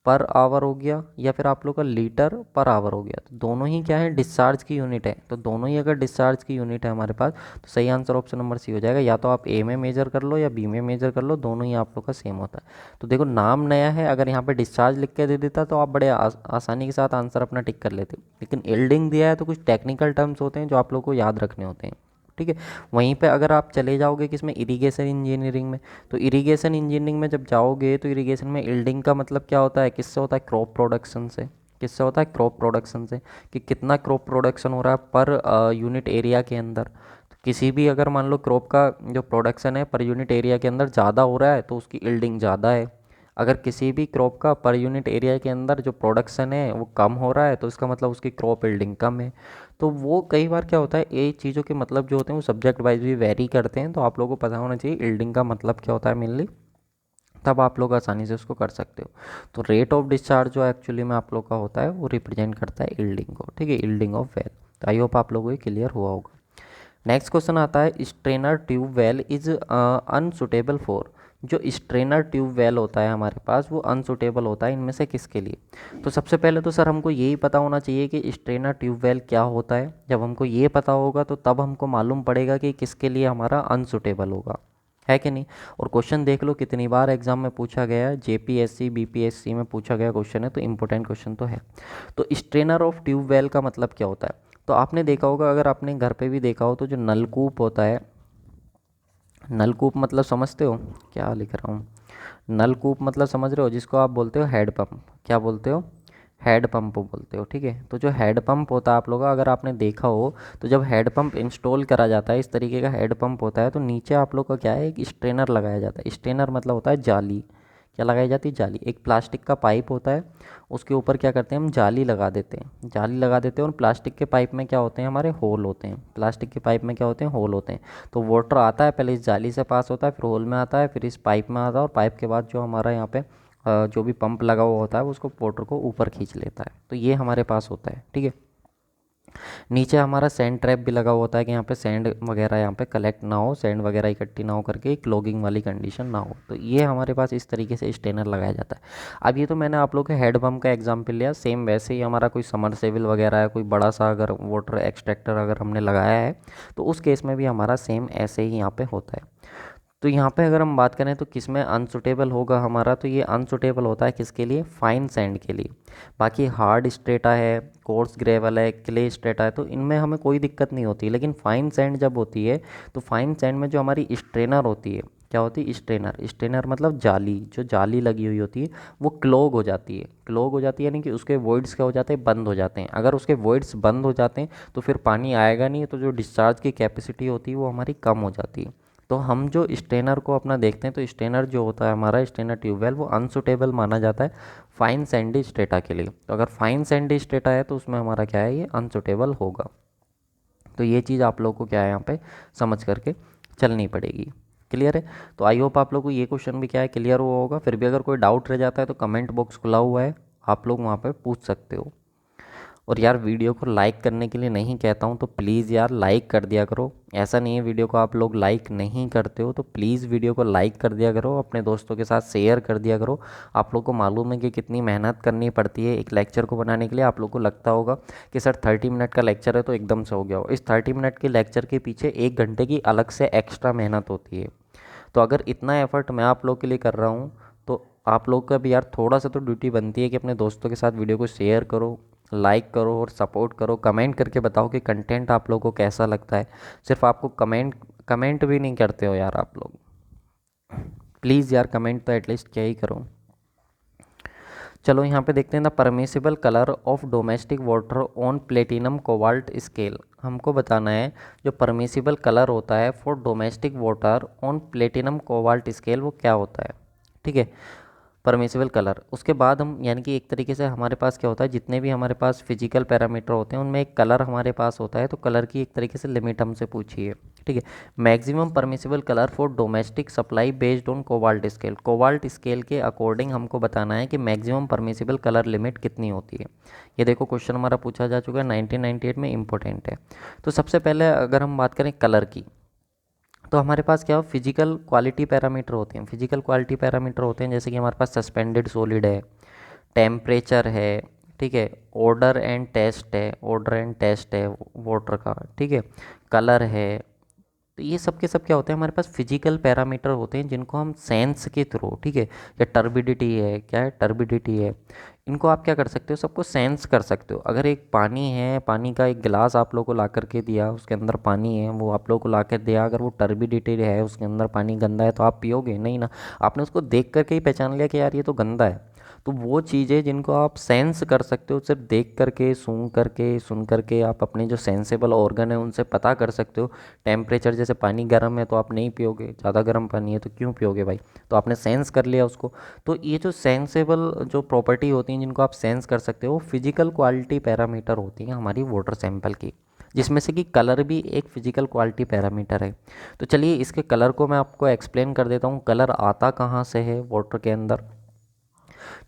पर आवर हो गया, या फिर आप लोग का लीटर पर आवर हो गया। तो दोनों ही क्या है, डिस्चार्ज की यूनिट है, तो दोनों ही अगर डिस्चार्ज की यूनिट है हमारे पास, तो सही आंसर ऑप्शन नंबर सी हो जाएगा। या तो आप ए में मेजर कर लो या बी में मेजर कर लो, दोनों ही आप लोग का सेम होता है। तो देखो नाम नया है, अगर यहाँ पे डिस्चार्ज लिख के दे देता तो आप बड़े आसानी के साथ आंसर अपना टिक कर लेते, लेकिन एल्डिंग दिया है तो कुछ टेक्निकल टर्म्स होते हैं जो आप लोग को याद रखने होते हैं, ठीक है। वहीं पे अगर आप चले जाओगे किसमें, इरिगेशन इंजीनियरिंग में, तो इरिगेशन इंजीनियरिंग में जब जाओगे तो इरिगेशन में इल्डिंग का मतलब क्या होता है, किससे होता है, क्रॉप प्रोडक्शन से। किससे होता है, क्रॉप प्रोडक्शन से, कि कितना क्रॉप प्रोडक्शन हो रहा है पर यूनिट एरिया के अंदर। तो किसी भी अगर मान लो क्रॉप का जो प्रोडक्शन है पर यूनिट एरिया के अंदर ज़्यादा हो रहा है तो उसकी इल्डिंग ज़्यादा है। अगर किसी भी क्रॉप का पर यूनिट एरिया के अंदर जो प्रोडक्शन है वो कम हो रहा है, तो इसका मतलब उसकी क्रॉप इल्डिंग कम है। तो वो कई बार क्या होता है, ये चीज़ों के मतलब जो होते हैं वो सब्जेक्ट वाइज भी वेरी करते हैं, तो आप लोगों को पता होना चाहिए इल्डिंग का मतलब क्या होता है मेनली। तब आप लोग आसानी से उसको कर सकते हो। तो रेट ऑफ डिस्चार्ज जो एक्चुअली में आप लोग का होता है वो रिप्रेजेंट करता है यील्डिंग को, ठीक है, यील्डिंग ऑफ वेल। तो आई होप आप लोगों को ये क्लियर हुआ होगा। नेक्स्ट क्वेश्चन आता है strainer tube well is unsuitable for. जो स्ट्रेनर ट्यूब वेल होता है हमारे पास वो अनसुटेबल होता है इनमें से किसके लिए? तो सबसे पहले तो सर हमको यही पता होना चाहिए कि स्ट्रेनर ट्यूब वेल क्या होता है। जब हमको ये पता होगा तो तब हमको मालूम पड़ेगा कि किसके लिए हमारा अनसुटेबल होगा, है कि नहीं। और क्वेश्चन देख लो कितनी बार एग्जाम में पूछा गया है, जेपीएससी बीपीएससी में पूछा गया क्वेश्चन है, तो इंपॉर्टेंट क्वेश्चन तो है। तो स्ट्रेनर ऑफ ट्यूब वेल का मतलब क्या होता है? तो आपने देखा होगा, अगर आपने घर पे भी देखा हो, तो जो नलकूप होता है, नलकूप मतलब समझते हो क्या लिख रहा हूँ? नलकूप मतलब समझ रहे हो, जिसको आप बोलते हो हेड पंप। क्या बोलते हो? हेड पंप बोलते हो, ठीक है। तो जो हेड पंप होता है आप लोगों का, अगर आपने देखा हो, तो जब हेड पंप इंस्टॉल करा जाता है, इस तरीके का हेड पंप होता है, तो नीचे आप लोग का क्या है, एक स्ट्रेनर लगाया जाता है। स्ट्रेनर मतलब होता है जाली। क्या लगाई जाती है? जाली। एक प्लास्टिक का पाइप होता है, उसके ऊपर क्या करते हैं हम, जाली लगा देते हैं। जाली लगा देते हैं, और प्लास्टिक के पाइप में क्या होते हैं, हमारे होल होते हैं। प्लास्टिक के पाइप में क्या होते हैं, होल होते हैं। तो वाटर आता है, पहले इस जाली से पास होता है, फिर होल में आता है, फिर इस पाइप में आता है, और पाइप के बाद जो हमारा यहाँ पे जो भी पंप लगा हुआ होता है, वो उसको वाटर को ऊपर खींच लेता है। तो ये हमारे पास होता है, ठीक है। नीचे हमारा सैंड ट्रैप भी लगा हुआ होता है कि यहाँ पे सैंड वगैरह यहाँ पे कलेक्ट ना हो, सैंड वगैरह इकट्ठी ना हो करके क्लॉगिंग वाली कंडीशन ना हो। तो ये हमारे पास इस तरीके से स्टेनर लगाया जाता है। अब ये तो मैंने आप लोग के हेड पंप का एग्जाम्पल लिया, सेम वैसे ही हमारा कोई समरसेबल वगैरह है, कोई बड़ा सा अगर वाटर एक्सट्रैक्टर अगर हमने लगाया है, तो उस केस में भी हमारा सेम ऐसे ही यहाँ पे होता है। तो यहाँ पे अगर हम बात करें तो किस में अनसुटेबल होगा हमारा, तो ये अनसुटेबल होता है किसके लिए? फाइन सैंड के लिए। बाकी हार्ड स्ट्रेटा है, कोर्स ग्रेवल है, क्ले स्ट्रेटा है, तो इनमें हमें कोई दिक्कत नहीं होती। लेकिन फाइन सैंड जब होती है, तो फाइन सैंड में जो हमारी स्ट्रेनर होती है, क्या होती है? स्ट्रेनर। स्ट्रेनर मतलब जाली, जो जाली लगी हुई होती है वो क्लॉग हो जाती है। क्लॉग हो जाती है यानी कि उसके वॉइड्स क्या हो जाते हैं, बंद हो जाते हैं। अगर उसके वॉइड्स बंद हो जाते हैं तो फिर पानी आएगा नहीं, तो जो डिस्चार्ज की कैपेसिटी होती है वो हमारी कम हो जाती है। तो हम जो स्ट्रेनर को अपना देखते हैं, तो स्ट्रेनर जो होता है हमारा, स्ट्रेनर ट्यूबवेल, वो अनसुटेबल माना जाता है फाइन सैंडी स्ट्रेटा के लिए। तो अगर फाइन सैंडी स्ट्रेटा है तो उसमें हमारा क्या है, ये अनसुटेबल होगा। तो ये चीज़ आप लोग को क्या है यहाँ पे समझ करके चलनी पड़ेगी। क्लियर है? तो आई होप आप लोग को ये क्वेश्चन भी क्या है, क्लियर हुआ होगा। फिर भी अगर कोई डाउट रह जाता है तो कमेंट बॉक्स खुला हुआ है, आप लोग वहाँ पे पूछ सकते हो। और यार वीडियो को लाइक करने के लिए नहीं कहता हूँ, तो प्लीज़ यार लाइक कर दिया करो। ऐसा नहीं है वीडियो को आप लोग लाइक नहीं करते हो, तो प्लीज़ वीडियो को लाइक कर दिया करो, अपने दोस्तों के साथ शेयर कर दिया करो। आप लोग को मालूम है कि कितनी मेहनत करनी पड़ती है एक लेक्चर को बनाने के लिए। आप लोग को लगता होगा कि सर 30 मिनट का लेक्चर है तो एकदम से हो गया हो। इस 30 मिनट के लेक्चर के पीछे 1 घंटे की अलग से एक्स्ट्रा मेहनत होती है। तो अगर इतना एफर्ट मैं आप लोग के लिए कर रहा हूँ, तो आप लोग का भी यार थोड़ा सा तो ड्यूटी बनती है कि अपने दोस्तों के साथ वीडियो को शेयर करो, लाइक करो और सपोर्ट करो। कमेंट करके बताओ कि कंटेंट आप लोगों को कैसा लगता है। सिर्फ आपको कमेंट कमेंट भी नहीं करते हो यार आप लोग। प्लीज़ यार कमेंट तो एटलीस्ट क्या ही करो। चलो यहाँ पे देखते हैं the permissible colour of domestic water on platinum cobalt scale. हमको बताना है जो परमिसिबल कलर होता है for domestic water on platinum cobalt scale वो क्या होता है, ठीक है। परमिसिबल कलर, उसके बाद हम यानी कि एक तरीके से हमारे पास क्या होता है, जितने भी हमारे पास फिजिकल पैरामीटर होते हैं उनमें एक कलर हमारे पास होता है। तो कलर की एक तरीके से लिमिट हमसे पूछी है, ठीक है। Maximum permissible colour for domestic supply based on cobalt scale. Cobalt scale के अकॉर्डिंग हमको बताना है कि मैक्सिमम परमिसिबल कलर लिमिट कितनी होती है। ये देखो क्वेश्चन हमारा पूछा जा चुका है 1998 में, इंपॉर्टेंट है। तो सबसे पहले अगर हम बात करें कलर की, तो हमारे पास क्या हो, फिजिकल क्वालिटी पैरामीटर होते हैं। फिजिकल क्वालिटी पैरामीटर होते हैं जैसे कि हमारे पास सस्पेंडेड सॉलिड है, टेम्परेचर है, ठीक है, ऑर्डर एंड टेस्ट है, ऑर्डर एंड टेस्ट है वाटर का, ठीक है, कलर है। तो ये सब के सब क्या होते हैं, हमारे पास फिजिकल पैरामीटर होते हैं जिनको हम सेंस के थ्रू, ठीक है, या टर्बिडिटी है, क्या है, टर्बिडिटी है, इनको आप क्या कर सकते हो, सबको सेंस कर सकते हो। अगर एक पानी है, पानी का एक गिलास आप लोग को ला करके दिया, उसके अंदर पानी है, वो आप लोग को ला कर दिया, अगर वो टर्बिडिटी है, उसके अंदर पानी गंदा है, तो आप पियोगे नहीं ना। आपने उसको देख करके ही पहचान लिया कि यार ये तो गंदा है। तो वो चीज़ें जिनको आप सेंस कर सकते हो, सिर्फ देख करके, सूंघ करके, सुन करके, आप अपने जो सेंसेबल ऑर्गन है उनसे पता कर सकते हो। टेम्परेचर, जैसे पानी गर्म है तो आप नहीं पियोगे, ज़्यादा गर्म पानी है तो क्यों पियोगे भाई, तो आपने सेंस कर लिया उसको। तो ये जो सेंसेबल जो प्रॉपर्टी होती हैं जिनको आप सेंस कर सकते हो, फिजिकल क्वालिटी पैरामीटर होती हैं हमारी वाटर सैंपल की। जिसमें से कि कलर भी एक फिजिकल क्वालिटी पैरामीटर है। तो चलिए इसके कलर को मैं आपको एक्सप्लेन कर देता हूँ। कलर आता कहाँ से है वाटर के अंदर?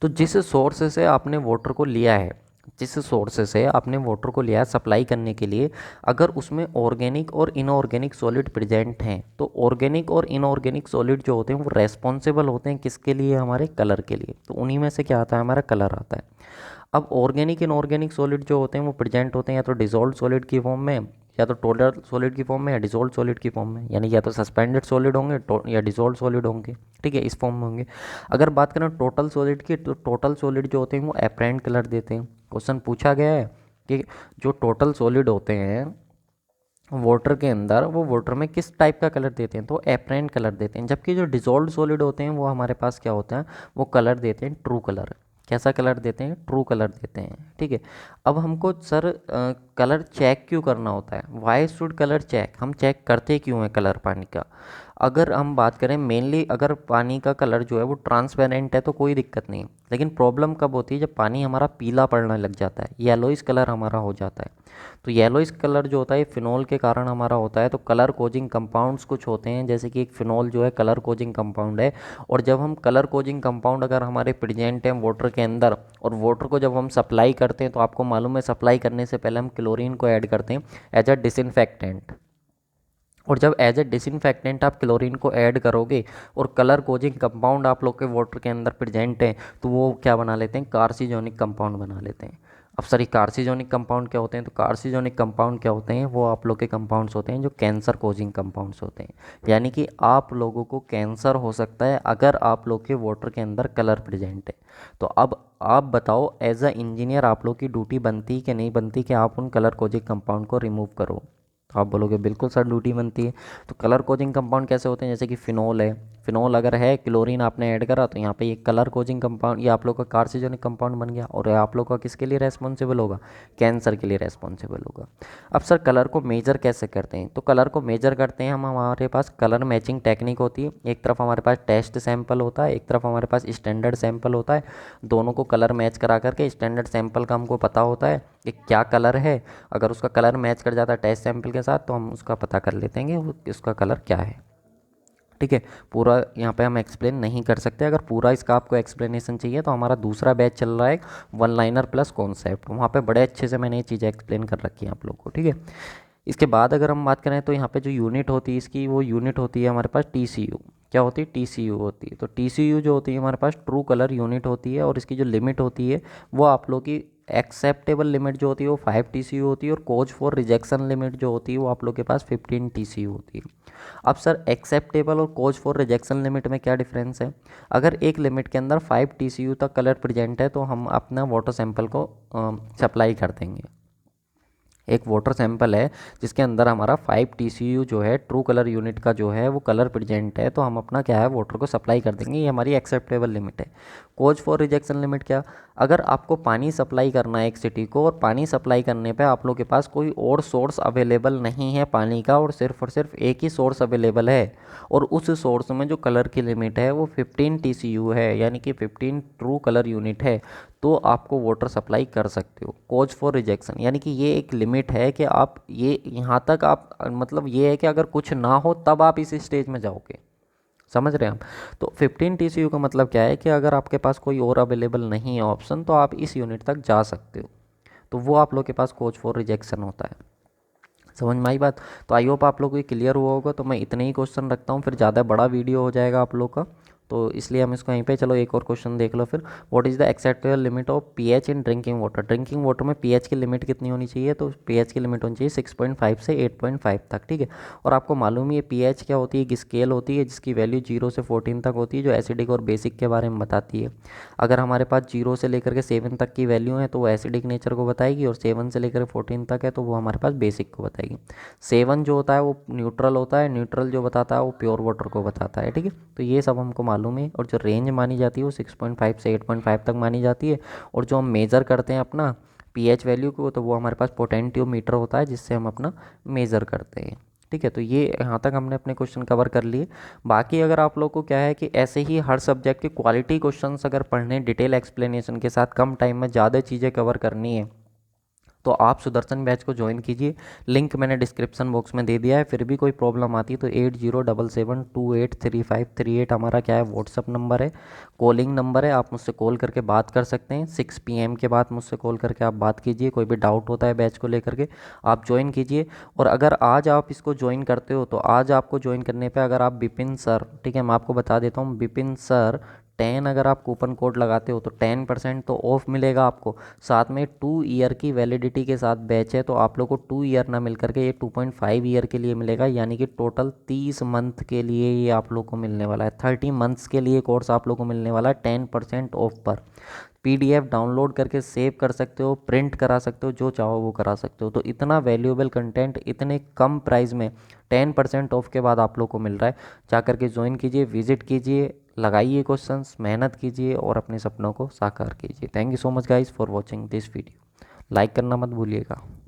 तो जिस सोर्स से आपने वाटर को लिया है, जिस सोर्स से आपने वाटर को लिया है सप्लाई करने के लिए, अगर उसमें ऑर्गेनिक और इनऑर्गेनिक सॉलिड प्रेजेंट हैं, तो ऑर्गेनिक और इनऑर्गेनिक सॉलिड जो होते हैं वो रेस्पॉन्सिबल होते हैं किसके लिए? हमारे कलर के लिए। तो उन्हीं में से क्या आता है? हमारा कलर आता है। अब ऑर्गेनिक इनऑर्गेनिक सॉलिड जो होते हैं वो प्रेजेंट होते हैं या तो डिजोल्व सॉलिड की फॉर्म में, या तो टोटल सॉलिड की फॉर्म में, या डिजोल्व सॉलिड की फॉर्म में, यानी या तो सस्पेंडेड सॉलिड होंगे या डिजोल्व सॉलिड होंगे। ठीक है, इस फॉर्म में होंगे। अगर बात करें टोटल सॉलिड की, तो टोटल सॉलिड जो होते हैं वो एपरेंट कलर देते हैं। क्वेश्चन पूछा गया है कि जो टोटल सॉलिड होते हैं वाटर के अंदर, वो वाटर में किस टाइप का कलर देते हैं? तो एपरेंट कलर देते हैं। जबकि जो डिजोल्व सॉलिड होते हैं वो हमारे पास क्या होता है? वो कलर देते हैं ट्रू कलर। कैसा कलर देते हैं? ट्रू कलर देते हैं। ठीक है। अब हमको सर कलर चेक क्यों करना होता है? Why should colour check? हम चेक करते क्यों हैं कलर पानी का? अगर हम बात करें मेनली, अगर पानी का कलर जो है वो ट्रांसपेरेंट है तो कोई दिक्कत नहीं। लेकिन प्रॉब्लम कब होती है? जब पानी हमारा पीला पड़ने लग जाता है, येलोइश कलर हमारा हो जाता है। तो येलोइश कलर जो होता है फिनोल के कारण हमारा होता है। तो कलर कोजिंग कंपाउंड्स कुछ होते हैं, जैसे कि एक फिनोल जो है कलर कोजिंग कंपाउंड है। और जब हम कलर कोजिंग कंपाउंड अगर हमारे प्रेजेंट हैं वाटर के अंदर, और वाटर को जब हम सप्लाई करते हैं, तो आपको मालूम है सप्लाई करने से पहले हम क्लोरीन को ऐड करते हैं एज अ डिसइंफेक्टेंट। और जब एज ए डिसइंफेक्टेंट आप क्लोरीन को ऐड करोगे और कलर कोजिंग कंपाउंड आप लोग के वाटर के अंदर प्रेजेंट है, तो वो क्या बना लेते हैं? कार्सिजोनिक कंपाउंड बना लेते हैं। अब सर ये कार्सिजोनिक कंपाउंड क्या होते हैं? तो कार्सिजोनिक कंपाउंड क्या होते हैं? वो आप लोग के कंपाउंड्स होते हैं जो कैंसर कोजिंग कंपाउंड्स होते हैं। यानी कि आप लोगों को कैंसर हो सकता है अगर आप लोग के वाटर के अंदर कलर प्रेजेंट है। तो अब आप बताओ, एज अ इंजीनियर आप लोग की ड्यूटी बनती कि नहीं बनती कि आप उन कलर कोजिंग कंपाउंड को रिमूव करो? तो आप बोलोगे बिल्कुल सर ड्यूटी बनती है। तो कलर कोजिंग कंपाउंड कैसे होते हैं? जैसे कि फिनोल है, फिनोल अगर है, क्लोरीन आपने ऐड करा, तो यहाँ पे ये कलर कोजिंग कंपाउंड, ये आप लोग का कार्सिजोनिक कंपाउंड बन गया। और ये आप लोग का किसके लिए रेस्पॉन्सिबल होगा? कैंसर के लिए रेस्पॉन्सिबल होगा। अब सर कलर को मेजर कैसे करते हैं? तो कलर को मेजर करते हैं हम, हमारे पास कलर मैचिंग टेक्निक होती है। एक तरफ हमारे पास टेस्ट सैंपल होता है, एक तरफ हमारे पास स्टैंडर्ड सैंपल होता है। दोनों को कलर मैच करा करके, स्टैंडर्ड सैंपल का हमको पता होता है कि क्या कलर है। अगर उसका कलर मैच कर जाता है टेस्ट सैंपल के साथ, तो हम उसका पता कर लेते हैं कि उसका कलर क्या है। ठीक है। पूरा यहाँ पे हम एक्सप्लेन नहीं कर सकते। अगर पूरा इसका आपको एक्सप्लेनेशन चाहिए तो हमारा दूसरा बैच चल रहा है, वन लाइनर प्लस कॉन्सेप्ट। वहाँ पे बड़े अच्छे से मैंने ये चीज़ें एक्सप्लेन कर रखी हैं आप लोग को। ठीक है। इसके बाद अगर हम बात करें तो यहाँ पे जो यूनिट होती है इसकी, वो यूनिट होती है हमारे पास TCU। क्या होती है? TCU होती है। तो TCU जो होती है हमारे पास ट्रू कलर यूनिट होती है। और इसकी जो लिमिट होती है वो आप लोग की एक्सेप्टेबल लिमिट जो होती है वो 5 TCU होती है। और कोज फॉर रिजेक्शन लिमिट जो होती है वो आप लोग के पास 15 TCU होती है। अब सर एक्सेप्टेबल और कोज फॉर रिजेक्शन लिमिट में क्या डिफरेंस है? अगर एक लिमिट के अंदर 5 TCU तक कलर प्रेजेंट है तो हम अपना वाटर सैंपल को सप्लाई कर देंगे। एक वाटर सैंपल है जिसके अंदर हमारा 5 TCU जो है ट्रू कलर यूनिट का जो है वो कलर प्रेजेंट है, तो हम अपना क्या है वाटर को सप्लाई कर देंगे। ये हमारी एक्सेप्टेबल लिमिट है। कोज फॉर रिजेक्शन लिमिट क्या? अगर आपको पानी सप्लाई करना है एक सिटी को, और पानी सप्लाई करने पे आप लोग के पास कोई और सोर्स अवेलेबल नहीं है पानी का, और सिर्फ एक ही सोर्स अवेलेबल है, और उस सोर्स में जो कलर की लिमिट है वो 15 TCU है, यानी कि 15 ट्रू कलर यूनिट है, तो आपको वाटर सप्लाई कर सकते हो। कोज फॉर रिजेक्शन यानी कि ये एक लिमिट है कि आप ये यहाँ तक आप, मतलब ये है कि अगर कुछ ना हो तब आप इस स्टेज में जाओगे। समझ रहे हैं आप? तो 15 TCU का मतलब क्या है कि अगर आपके पास कोई और अवेलेबल नहीं है ऑप्शन, तो आप इस यूनिट तक जा सकते हो। तो वो आप लोग के पास कोज फॉर रिजेक्शन होता है। समझ में आई बात? तो आई होप आप लोग को क्लियर हुआ होगा। तो मैं इतने ही क्वेश्चन रखता हूँ, फिर ज़्यादा बड़ा वीडियो हो जाएगा आप लोग का, तो इसलिए हम इसको यहीं पे, चलो एक और क्वेश्चन देख लो फिर। What is the acceptable limit of pH in drinking water? Drinking water में पीएच की लिमिट कितनी होनी चाहिए? तो पीएच की लिमिट होनी चाहिए 6.5 से 8.5 तक। ठीक है। और आपको मालूम ही है पीएच क्या होती है? एक स्केल होती है जिसकी वैल्यू 0 से 14 तक होती है, जो एसिडिक और बेसिक के बारे में बताती है। अगर हमारे पास 0 से लेकर के 7 तक की वैल्यू है तो वो एसिडिक नेचर को बताएगी, और 7 से लेकर 14 तक है तो वो हमारे पास बेसिक को बताएगी। 7 जो होता है वो न्यूट्रल होता है, न्यूट्रल जो बताता है वो प्योर वाटर को बताता है। ठीक है। तो ये सब हमको मालूम है। और जो रेंज मानी जाती है वो 6.5 से 8.5 तक मानी जाती है। और जो हम मेज़र करते हैं अपना पीएच वैल्यू को, तो वो हमारे पास पोटेंटियोमीटर होता है जिससे हम अपना मेज़र करते हैं। ठीक है। तो ये यहाँ तक हमने अपने क्वेश्चन कवर कर लिए। बाकी अगर आप लोग को क्या है कि ऐसे ही हर सब्जेक्ट के क्वालिटी क्वेश्चंस अगर पढ़ने डिटेल एक्सप्लेनेशन के साथ, कम टाइम में ज़्यादा चीज़ें कवर करनी है, तो आप सुदर्शन बैच को ज्वाइन कीजिए, लिंक मैंने डिस्क्रिप्शन बॉक्स में दे दिया है। फिर भी कोई प्रॉब्लम आती है तो 8077283538 हमारा क्या है व्हाट्सअप नंबर है, कॉलिंग नंबर है, आप मुझसे कॉल करके बात कर सकते हैं। 6 PM के बाद मुझसे कॉल करके आप बात कीजिए, कोई भी डाउट होता है बैच को लेकर के आप ज्वाइन कीजिए। और अगर आज आप इसको ज्वाइन करते हो तो आज आपको ज्वाइन करने पे अगर आप बिपिन सर, ठीक है मैं आपको बता देता हूँ, बिपिन सर 10 अगर आप कूपन कोड लगाते हो तो 10% तो ऑफ मिलेगा आपको। साथ में 2 ईयर की वैलिडिटी के साथ बैच है, तो आप लोग को 2 ईयर ना मिल करके ये 2.5 ईयर के लिए मिलेगा, यानी कि टोटल 30 मंथ के लिए ये आप लोग को मिलने वाला है। 30 मंथ्स के लिए कोर्स आप लोग को मिलने वाला है 10% ऑफ पर। PDF डाउनलोड करके सेव कर सकते हो, प्रिंट करा सकते हो, जो चाहो वो करा सकते हो। तो इतना वैल्यूएबल कंटेंट इतने कम प्राइस में 10% ऑफ के बाद आप लोग को मिल रहा है। जा करके ज्वाइन कीजिए, विजिट कीजिए, लगाइए क्वेश्चंस, मेहनत कीजिए और अपने सपनों को साकार कीजिए। Thank you so much guys for watching this video. Like करना मत भूलिएगा।